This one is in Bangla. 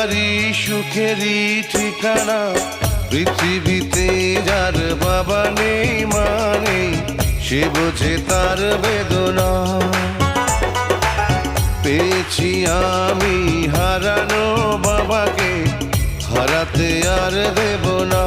সবারই সুখেরই ঠিকানা, পৃথিবীতে যার বাবা নেই মা নেই, সে বোঝে তার বেদনা। পেয়েছি আমি হারানো বাবাকে, হারাতে আর দেব না।